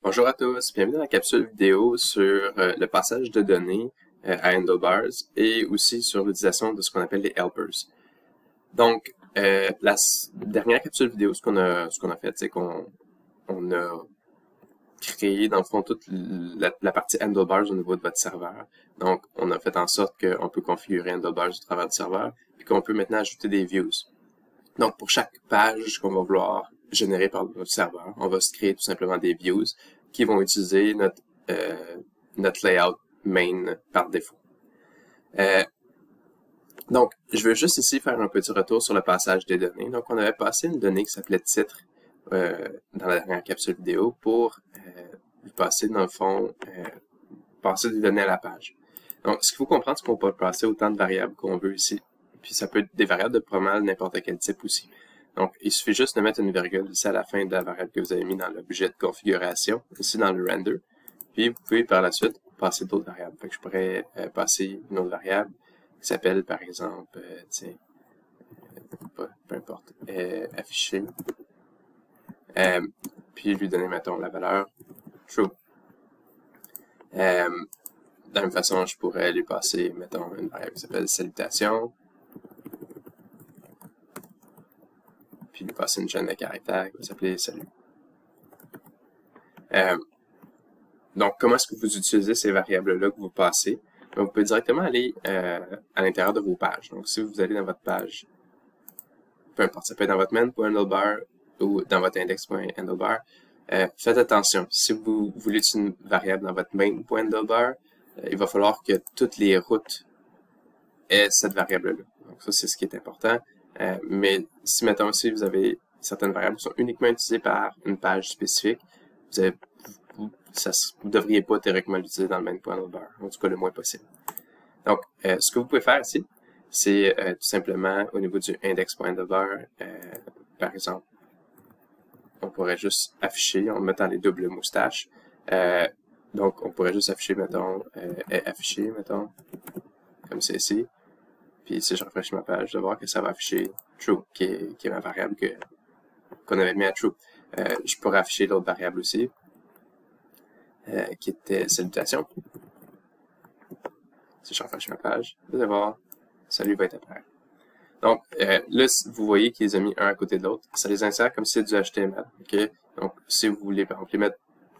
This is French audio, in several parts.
Bonjour à tous, bienvenue dans la capsule vidéo sur le passage de données à Handlebars et aussi sur l'utilisation de ce qu'on appelle les helpers. Donc, la dernière capsule vidéo, ce qu'on a fait, c'est qu'on a créé dans le fond toute la partie Handlebars au niveau de votre serveur. Donc, on a fait en sorte qu'on peut configurer Handlebars au travers du serveur et qu'on peut maintenant ajouter des views. Donc, pour chaque page qu'on va vouloir générer par notre serveur, on va se créer tout simplement des views qui vont utiliser notre layout main par défaut. Donc, je veux juste ici faire un petit retour sur le passage des données. Donc, on avait passé une donnée qui s'appelait titre dans la dernière capsule vidéo pour passer, dans le fond, passer des données à la page. Donc, ce qu'il faut comprendre, c'est qu'on peut passer autant de variables qu'on veut ici. Puis ça peut être des variables de pas mal n'importe quel type aussi. Donc, il suffit juste de mettre une virgule ici à la fin de la variable que vous avez mis dans l'objet de configuration, ici dans le render. Puis, vous pouvez par la suite passer d'autres variables. Fait que je pourrais passer une autre variable qui s'appelle, par exemple, peu importe, afficher. Puis lui donner, mettons, la valeur true. De la même façon, je pourrais lui passer, mettons, une variable qui s'appelle salutation. Puis lui passer une chaîne de caractères qui va s'appeler salut. Donc, comment est-ce que vous utilisez ces variables-là que vous passez? Bien, vous pouvez directement aller à l'intérieur de vos pages. Donc, si vous allez dans votre page, peu importe, ça peut être dans votre main.handlebar ou dans votre index.handlebar, faites attention. Si vous voulez utiliser une variable dans votre main.handlebar, il va falloir que toutes les routes aient cette variable-là. Donc, ça, c'est ce qui est important. Mais si, mettons, si vous avez certaines variables qui sont uniquement utilisées par une page spécifique, vous ne devriez pas théoriquement l'utiliser dans le main.handlebar, en tout cas le moins possible. Donc, ce que vous pouvez faire ici, c'est tout simplement au niveau du index.handlebar, par exemple, on pourrait juste afficher en mettant les doubles moustaches. Donc, on pourrait juste afficher, mettons, afficher, mettons, comme c'est ici. Puis si je rafraîchis ma page, je vais voir que ça va afficher true, qui est ma variable qu'on avait mis à true. Je pourrais afficher l'autre variable aussi, qui était salutation. Si je rafraîchis ma page, vous allez voir, salut va être apparu. Donc là, vous voyez qu'ils les ont mis un à côté de l'autre. Ça les insère comme si c'était du HTML. Okay? Donc, si vous voulez, par exemple, les mettre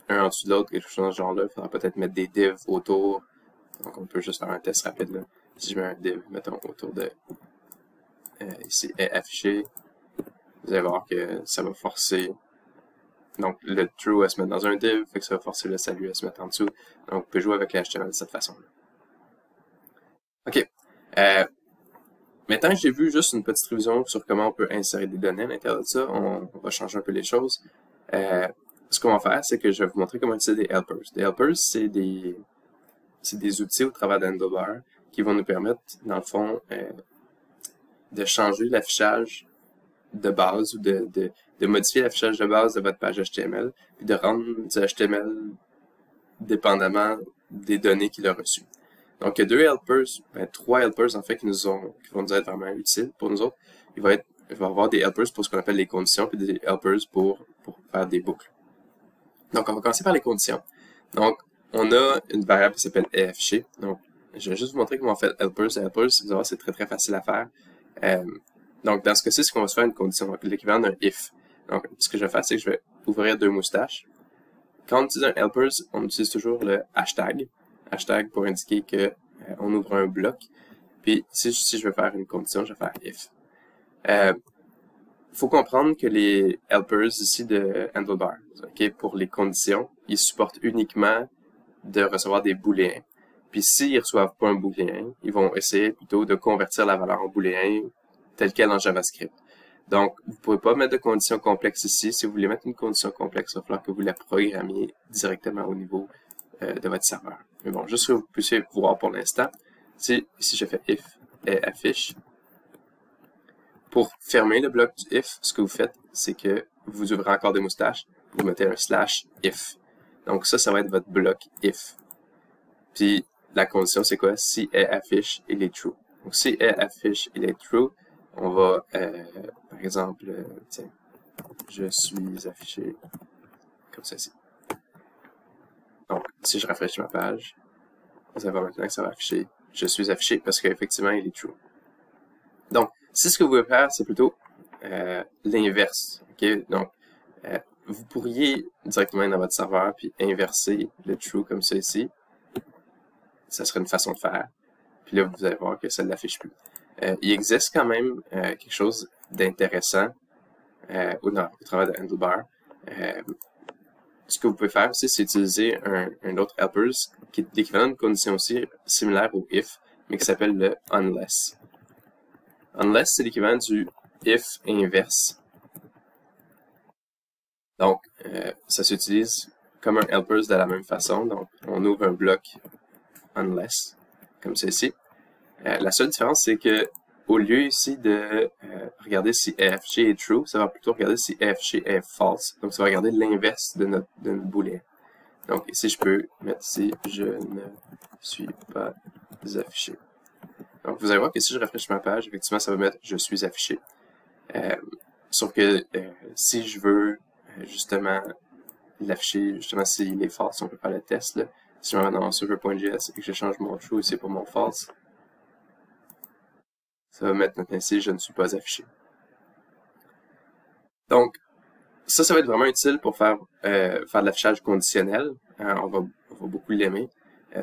un en dessous de l'autre, quelque chose dans ce genre-là, il faudra peut-être mettre des divs autour. Donc, on peut juste faire un test rapide là. Si je mets un div, mettons, autour de ici, est affiché, vous allez voir que ça va forcer donc le true à se mettre dans un div, fait que ça va forcer le salut à se mettre en dessous. Donc, vous pouvez jouer avec le HTML de cette façon-là. OK. Maintenant que j'ai vu juste une petite révision sur comment on peut insérer des données à l'intérieur de ça, on va changer un peu les choses. Ce qu'on va faire, c'est que je vais vous montrer comment utiliser des helpers. Des helpers, c'est des outils au travers d'Handlebar qui vont nous permettre, dans le fond, de changer l'affichage de base ou de modifier l'affichage de base de votre page HTML, puis de rendre du HTML dépendamment des données qu'il a reçues. Donc, il y a deux helpers, trois helpers en fait qui vont nous être vraiment utiles pour nous autres. Il va y avoir des helpers pour ce qu'on appelle les conditions, puis des helpers pour faire des boucles. Donc, on va commencer par les conditions. Donc, on a une variable qui s'appelle afficher. Donc, je vais juste vous montrer comment on fait helpers. Helpers, vous allez voir, c'est très très facile à faire. Donc, dans ce cas-ci, c'est qu'on va se faire une condition, l'équivalent d'un if. Donc, ce que je vais faire, c'est que je vais ouvrir deux moustaches. Quand on utilise un helpers, on utilise toujours le hashtag. Hashtag pour indiquer que on ouvre un bloc. Puis, si je veux faire une condition, je vais faire if. Faut comprendre que les helpers ici de Handlebar, okay, pour les conditions, ils supportent uniquement de recevoir des booléens. Puis s'ils ne reçoivent pas un booléen, ils vont essayer plutôt de convertir la valeur en booléen telle qu'elle en JavaScript. Donc, vous ne pouvez pas mettre de conditions complexes ici. Si vous voulez mettre une condition complexe, il va falloir que vous la programmiez directement au niveau de votre serveur. Mais bon, juste que vous puissiez voir pour l'instant, ici je fais if et affiche. Pour fermer le bloc du if, ce que vous faites, c'est que vous ouvrez encore des moustaches, vous mettez un / if. Donc ça va être votre bloc if. Puis la condition, c'est quoi? Si est affiche, il est true. Donc si est affiche, il est true, on va, par exemple, tiens, je suis affiché comme ceci. si je rafraîchis ma page, vous allez voir maintenant que ça va afficher « Je suis affiché » parce qu'effectivement, il est true. Donc, si ce que vous pouvez faire, c'est plutôt l'inverse. Okay? Donc, vous pourriez directement aller dans votre serveur puis inverser le true comme ça ici. Ça serait une façon de faire. Puis là, vous allez voir que ça ne l'affiche plus. Il existe quand même quelque chose d'intéressant au travers de Handlebar. Ce que vous pouvez faire aussi, c'est utiliser un autre helpers qui est l'équivalent d'une condition aussi similaire au if, mais qui s'appelle le unless. Unless, c'est l'équivalent du if inverse. Donc, ça s'utilise comme un helpers de la même façon. Donc, on ouvre un bloc unless, comme ceci. La seule différence, c'est que au lieu ici de regarder si AFG est true, ça va plutôt regarder si AFG est false. Donc, ça va regarder l'inverse de notre booléen. Donc, ici, je peux mettre ici « Je ne suis pas affiché ». Donc, vous allez voir que si je rafraîchis ma page, effectivement, ça va mettre « Je suis affiché ». Sauf que si je veux justement l'afficher, justement s'il est false, on peut faire le test. Là. Si je vais dans server.js et que je change mon true ici pour mon false, ça va mettre maintenant ici « Je ne suis pas affiché ». Donc, ça va être vraiment utile pour faire de l'affichage conditionnel. On va beaucoup l'aimer.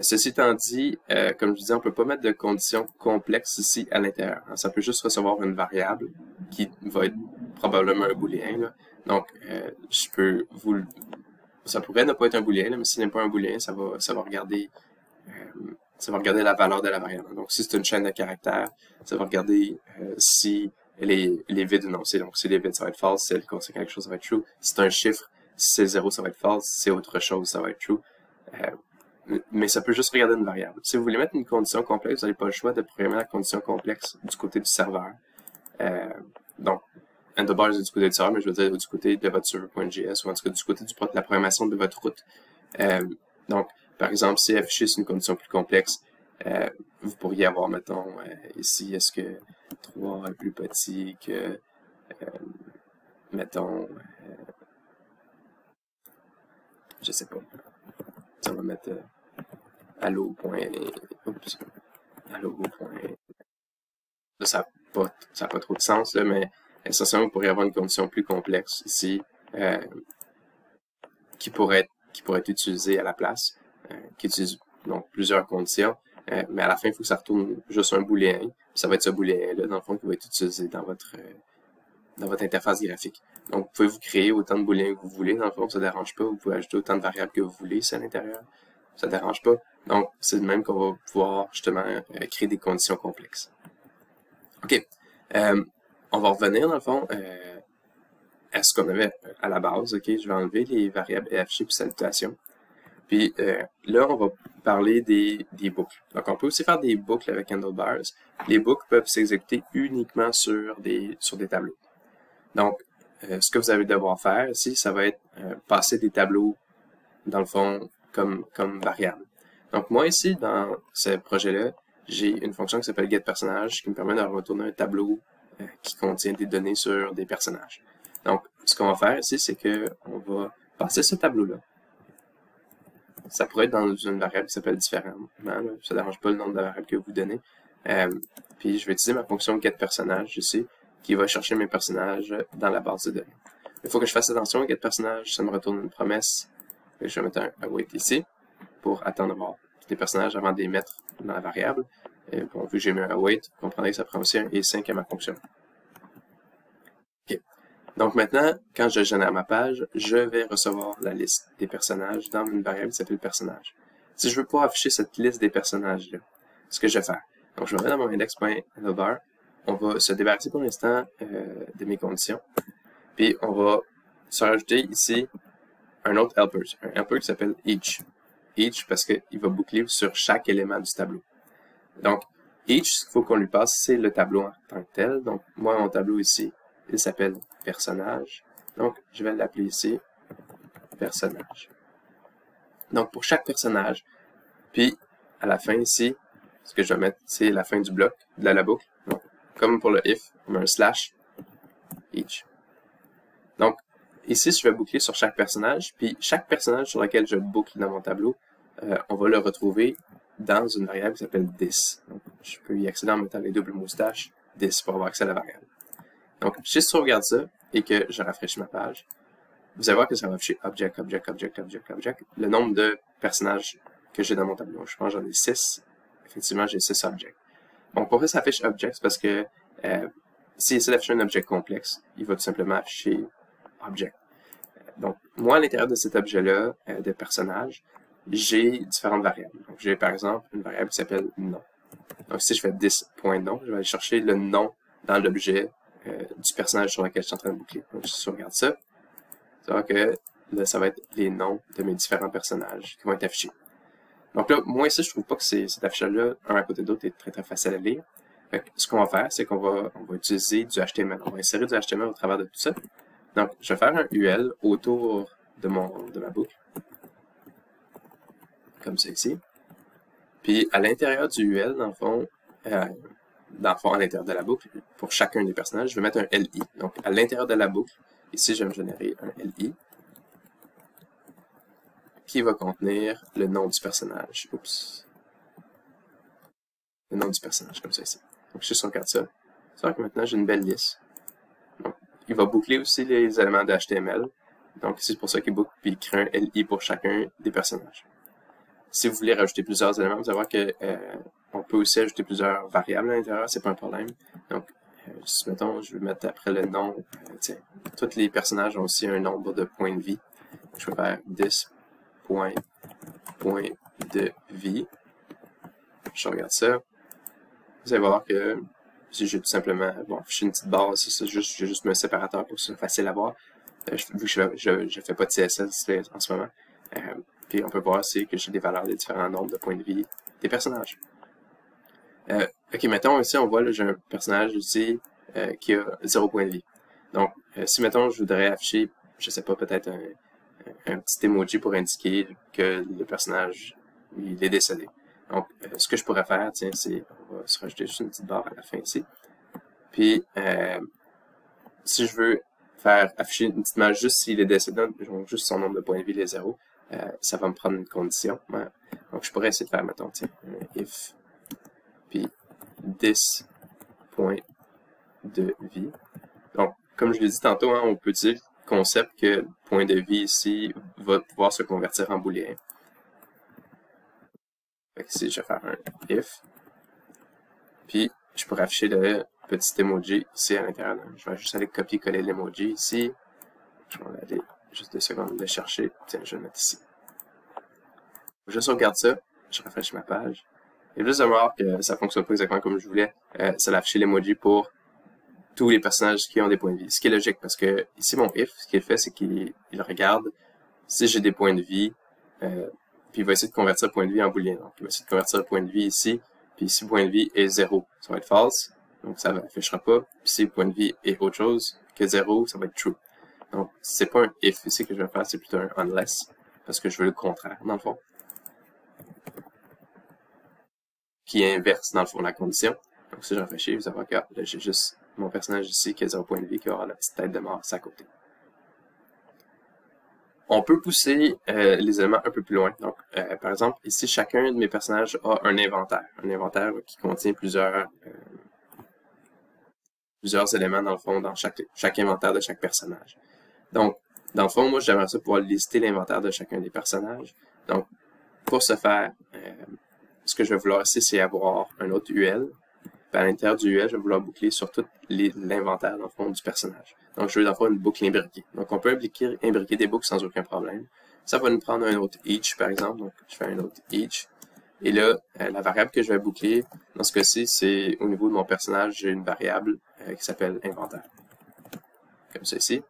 Ceci étant dit, comme je disais, on ne peut pas mettre de conditions complexes ici à l'intérieur. Ça peut juste recevoir une variable qui va être probablement un booléen. Là. Donc, ça pourrait ne pas être un booléen, là, mais s'il n'est pas un booléen, ça va regarder la valeur de la variable. Donc, si c'est une chaîne de caractères, ça va regarder si elle est vide ou non. Donc, si elle est vide, ça va être false. Si elle contient quelque chose, ça va être true. Si c'est un chiffre, si c'est 0, ça va être false. Si c'est autre chose, ça va être true. Mais ça peut juste regarder une variable. Si vous voulez mettre une condition complexe, vous n'avez pas le choix de programmer la condition complexe du côté du serveur. Donc, Handlebar est du côté du serveur, mais je veux dire du côté de votre server.js ou en tout cas du côté de la programmation de votre route. Donc, par exemple, si afficher c'est une condition plus complexe, vous pourriez avoir, mettons, ici, est-ce que 3 est plus petit que, mettons, je sais pas. On va mettre allo. Là, ça n'a pas trop de sens, là, mais essentiellement, vous pourriez avoir une condition plus complexe ici qui pourrait être utilisée à la place, qui utilise donc plusieurs conditions, mais à la fin, il faut que ça retourne juste un booléen. Puis ça va être ce booléen-là, dans le fond, qui va être utilisé dans votre interface graphique. Donc, vous pouvez vous créer autant de booléens que vous voulez, dans le fond, ça ne dérange pas. Vous pouvez ajouter autant de variables que vous voulez ici à l'intérieur. Ça ne dérange pas. Donc, c'est de même qu'on va pouvoir justement créer des conditions complexes. OK. On va revenir, dans le fond, à ce qu'on avait à la base. OK, je vais enlever les variables affichées puis salutation. Puis là, on va parler des boucles. Donc, on peut aussi faire des boucles avec Handlebars. Les boucles peuvent s'exécuter uniquement sur des tableaux. Donc, ce que vous allez devoir faire ici, ça va être passer des tableaux, dans le fond, comme variable. Donc, moi ici, dans ce projet-là, j'ai une fonction qui s'appelle getPersonnage qui me permet de retourner un tableau qui contient des données sur des personnages. Donc, ce qu'on va faire ici, c'est qu'on va passer ce tableau-là. Ça pourrait être dans une variable qui s'appelle différemment. Ça ne dérange pas le nombre de variables que vous donnez. Puis, je vais utiliser ma fonction getPersonnage ici, qui va chercher mes personnages dans la base de données. Il faut que je fasse attention au getPersonnage, ça me retourne une promesse. Et je vais mettre un await ici pour attendre d'avoir des personnages avant de les mettre dans la variable. Et bon, vu que j'ai mis un await, vous comprenez que ça prend aussi un async à ma fonction. OK. Donc maintenant, quand je génère ma page, je vais recevoir la liste des personnages dans une variable qui s'appelle personnage. Si je veux pouvoir afficher cette liste des personnages-là, ce que je vais faire. Donc je vais aller dans mon index.handlebar. On va se débarrasser pour l'instant de mes conditions. Puis on va se rajouter ici un autre helper. Un helper qui s'appelle each. Each parce qu'il va boucler sur chaque élément du tableau. Donc, each, ce qu'il faut qu'on lui passe, c'est le tableau en tant que tel. Donc, moi, mon tableau ici, il s'appelle personnage. Donc, je vais l'appeler ici personnage. Donc, pour chaque personnage, puis à la fin ici, ce que je vais mettre, c'est la fin du bloc, de la boucle. Donc, comme pour le if, on met un slash each. Donc, ici, je vais boucler sur chaque personnage, puis chaque personnage sur lequel je boucle dans mon tableau on va le retrouver dans une variable qui s'appelle this. Donc, je peux y accéder en mettant les doubles moustaches this pour avoir accès à la variable. Donc, si je sauvegarde ça et que je rafraîchis ma page, vous allez voir que ça va afficher object, object, object, object, object, le nombre de personnages que j'ai dans mon tableau. Je pense que j'en ai 6. Effectivement, j'ai 6 objects. Donc, pourquoi ça affiche object? Parce que s'il essaie d'afficher un objet complexe, il va tout simplement afficher object. Donc, moi, à l'intérieur de cet objet-là, de personnage, j'ai différentes variables. Donc, j'ai par exemple une variable qui s'appelle nom. Donc, si je fais this.nom, je vais aller chercher le nom dans l'objet du personnage sur lequel je suis en train de boucler. Donc, si je regarde ça, ça va que là, ça va être les noms de mes différents personnages qui vont être affichés. Donc là, moi ici, je trouve pas que cet affichage-là, un à côté de l'autre, est très très facile à lire. Fait que, ce qu'on va faire, c'est qu'on va utiliser du HTML. On va insérer du HTML au travers de tout ça. Donc, je vais faire un UL autour de ma boucle. Comme ça ici. Puis, à l'intérieur du UL, dans le fond, à l'intérieur de la boucle, pour chacun des personnages, je vais mettre un LI. Donc, à l'intérieur de la boucle, ici, je vais me générer un LI qui va contenir le nom du personnage. Oups. Le nom du personnage, comme ça ici. Donc, je regarde ça. C'est vrai que maintenant, j'ai une belle liste. Donc, il va boucler aussi les éléments de HTML. Donc, c'est pour ça qu'il boucle puis il crée un LI pour chacun des personnages. Si vous voulez rajouter plusieurs éléments, vous allez voir que on peut aussi ajouter plusieurs variables à l'intérieur, c'est pas un problème. Donc, si mettons, je vais mettre après le nom, tiens, tous les personnages ont aussi un nombre de points de vie. Je vais faire this point de vie. Je regarde ça. Vous allez voir que si j'ai tout simplement, bon, je suis une petite barre, j'ai juste un séparateur pour que ce soit facile à voir. Vu que je fais pas de CSS en ce moment. Puis on peut voir aussi que j'ai des valeurs des différents nombres de points de vie des personnages. Ok, mettons ici on voit, j'ai un personnage ici qui a 0 point de vie. Donc, si mettons je voudrais afficher, je sais pas, peut-être un petit emoji pour indiquer que le personnage il est décédé. Donc, ce que je pourrais faire, tiens, c'est, on va se rajouter juste une petite barre à la fin ici. Puis, si je veux faire afficher une petite image juste s'il est décédé, juste son nombre de points de vie, les 0, ça va me prendre une condition. Ouais. Donc, je pourrais essayer de faire, mettons, tiens, if, puis this point de vie. Donc, comme je l'ai dit tantôt, hein, on peut utiliser le concept que le point de vie ici va pouvoir se convertir en booléen. Fait que ici, je vais faire un if. Puis, je pourrais afficher le petit emoji ici à l'intérieur. Je vais juste aller copier-coller l'emoji ici. Je vais aller juste 2 secondes le chercher. Tiens, je vais le mettre ici. Je sauvegarde ça. Je rafraîchis ma page. Et juste de voir que ça fonctionne pas exactement comme je voulais. Ça va afficher l'emoji pour tous les personnages qui ont des points de vie. Ce qui est logique parce que ici, mon if, ce qu'il fait, c'est qu'il regarde si j'ai des points de vie. Puis il va essayer de convertir le point de vie en booléen. Donc, il va essayer de convertir le point de vie ici. Puis si le point de vie est 0, ça va être false. Donc, ça n'affichera pas. Puis si le point de vie est autre chose que 0, ça va être true. Donc, c'est pas un if ici que je vais faire, c'est plutôt un unless. Parce que je veux le contraire, dans le fond. Qui inverse, dans le fond, la condition. Donc, si je réfléchis, vous allez voir que là, j'ai juste mon personnage ici qui a 0 point de vie, qui aura la petite tête de mort à côté. On peut pousser les éléments un peu plus loin. Donc, par exemple, ici, chacun de mes personnages a un inventaire. Un inventaire qui contient plusieurs éléments, dans le fond, dans chaque inventaire de chaque personnage. Donc, dans le fond, moi, j'aimerais ça pouvoir lister l'inventaire de chacun des personnages. Donc, pour ce faire, ce que je vais vouloir ici, c'est avoir un autre UL. Puis à l'intérieur du UL, je vais vouloir boucler sur tout l'inventaire, dans le fond, du personnage. Donc, je veux, dans le fond, une boucle imbriquée. Donc, on peut imbriquer des boucles sans aucun problème. Ça va nous prendre un autre each, par exemple. Donc, je fais un autre each. Et là, la variable que je vais boucler, dans ce cas-ci, c'est au niveau de mon personnage, j'ai une variable qui s'appelle inventaire. Comme ça ici.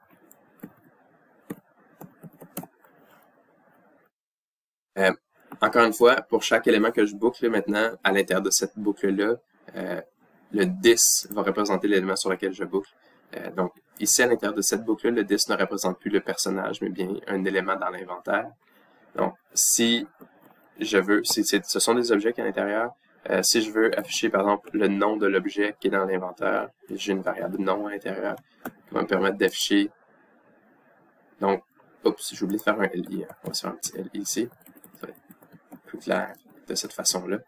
Encore une fois, pour chaque élément que je boucle maintenant, à l'intérieur de cette boucle-là, le this va représenter l'élément sur lequel je boucle. Donc, ici, à l'intérieur de cette boucle-là, le this ne représente plus le personnage, mais bien un élément dans l'inventaire. Donc, si je veux, ce sont des objets qui à l'intérieur, si je veux afficher, par exemple, le nom de l'objet qui est dans l'inventaire, j'ai une variable nom à l'intérieur qui va me permettre d'afficher. Donc, oups, j'ai oublié de faire un LI. On va se faire un petit LI ici. clair de cette façon-là.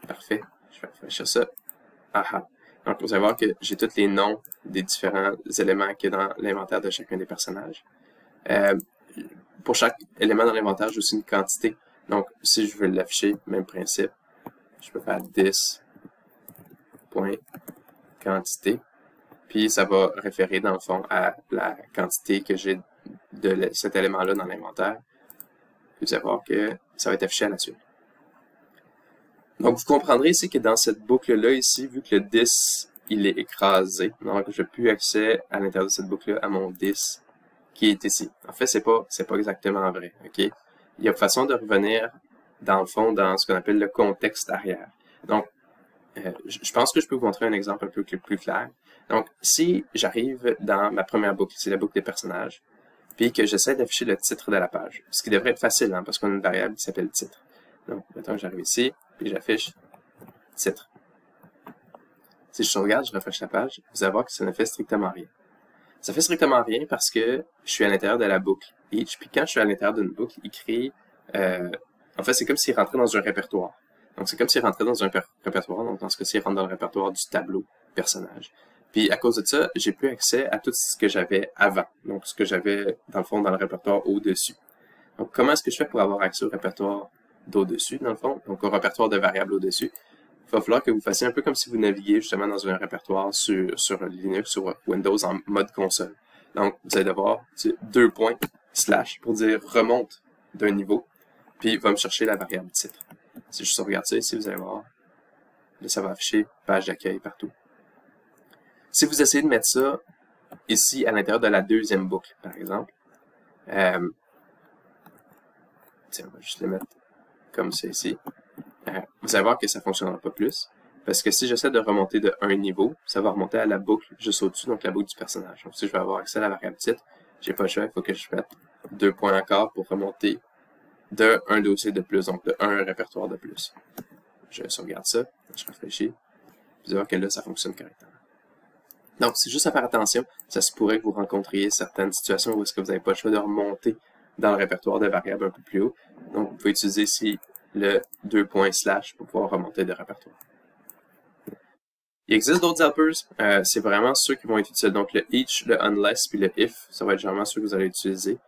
Parfait. Je vais rafraîchir ça. Aha. Donc, vous allez voir que j'ai tous les noms des différents éléments qu'il y a dans l'inventaire de chacun des personnages. Pour chaque élément dans l'inventaire, j'ai aussi une quantité. Donc, si je veux l'afficher, même principe, je peux faire 10.quantité. Puis, ça va référer, dans le fond, à la quantité que j'ai de cet élément-là dans l'inventaire. Puis, vous allez voir que ça va être affiché à la suite. Donc, vous comprendrez ici que dans cette boucle-là, ici, vu que le 10, il est écrasé, donc je n'ai plus accès à l'intérieur de cette boucle-là à mon 10 qui est ici. En fait, c'est pas exactement vrai, ok? Il y a une façon de revenir, dans le fond, dans ce qu'on appelle le contexte arrière. Donc, je pense que je peux vous montrer un exemple un peu plus clair. Donc, si j'arrive dans ma première boucle, c'est la boucle des personnages, puis que j'essaie d'afficher le titre de la page, ce qui devrait être facile, hein, parce qu'on a une variable qui s'appelle titre. Donc, maintenant j'arrive ici, puis j'affiche titre. Si je sauvegarde, je rafraîchis la page, vous allez voir que ça ne fait strictement rien. Ça fait strictement rien parce que je suis à l'intérieur de la boucle each, puis quand je suis à l'intérieur d'une boucle, il crée... en fait, c'est comme s'il rentrait dans un répertoire. Donc, c'est comme s'il rentrait dans un répertoire, donc dans ce cas-ci, il rentre dans le répertoire du tableau personnage. Puis, à cause de ça, j'ai plus accès à tout ce que j'avais avant, donc ce que j'avais, dans le fond, dans le répertoire au-dessus. Donc, comment est-ce que je fais pour avoir accès au répertoire d'au-dessus, dans le fond, donc au répertoire de variables au-dessus? Il va falloir que vous fassiez un peu comme si vous naviguiez justement dans un répertoire sur Linux, sur Windows en mode console. Donc, vous allez devoir // pour dire remonte d'un niveau, puis il va me chercher la variable titre. Si je sauvegarde ça ici, vous allez voir, là, ça va afficher page d'accueil partout. Si vous essayez de mettre ça ici à l'intérieur de la deuxième boucle, par exemple, tiens, on va juste le mettre comme ça ici. Vous allez voir que ça ne fonctionnera pas plus. Parce que si j'essaie de remonter de un niveau, ça va remonter à la boucle juste au-dessus, donc la boucle du personnage. Donc si je veux avoir accès à la variable titre, j'ai pas le choix, il faut que je mette 2 points encore pour remonter de un dossier de plus, donc de un répertoire de plus. Je sauvegarde ça, je réfléchis, vous allez voir que là, ça fonctionne correctement. Donc, c'est juste à faire attention, ça se pourrait que vous rencontriez certaines situations où est-ce que vous n'avez pas le choix de remonter dans le répertoire de variables un peu plus haut. Donc, vous pouvez utiliser ici le 2 points / pour pouvoir remonter de répertoire. Il existe d'autres helpers, c'est vraiment ceux qui vont être utiles. Donc, le each, le unless, puis le if, ça va être généralement ceux que vous allez utiliser.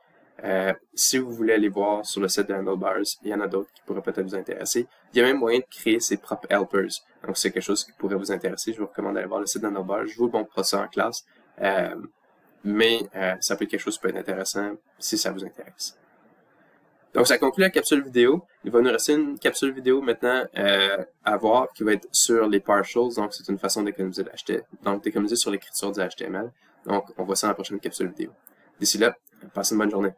Si vous voulez aller voir sur le site de Handlebars, il y en a d'autres qui pourraient peut-être vous intéresser. Il y a même moyen de créer ses propres helpers. Donc, c'est quelque chose qui pourrait vous intéresser. Je vous recommande d'aller voir le site de Handlebars. Je vous montre ça en classe. Mais ça peut être quelque chose qui peut être intéressant si ça vous intéresse. Donc, ça conclut la capsule vidéo. Il va nous rester une capsule vidéo maintenant à voir qui va être sur les partials. Donc, c'est une façon d'économiser d'économiser sur l'écriture du HTML. Donc, on voit ça dans la prochaine capsule vidéo. D'ici là, passez une bonne journée.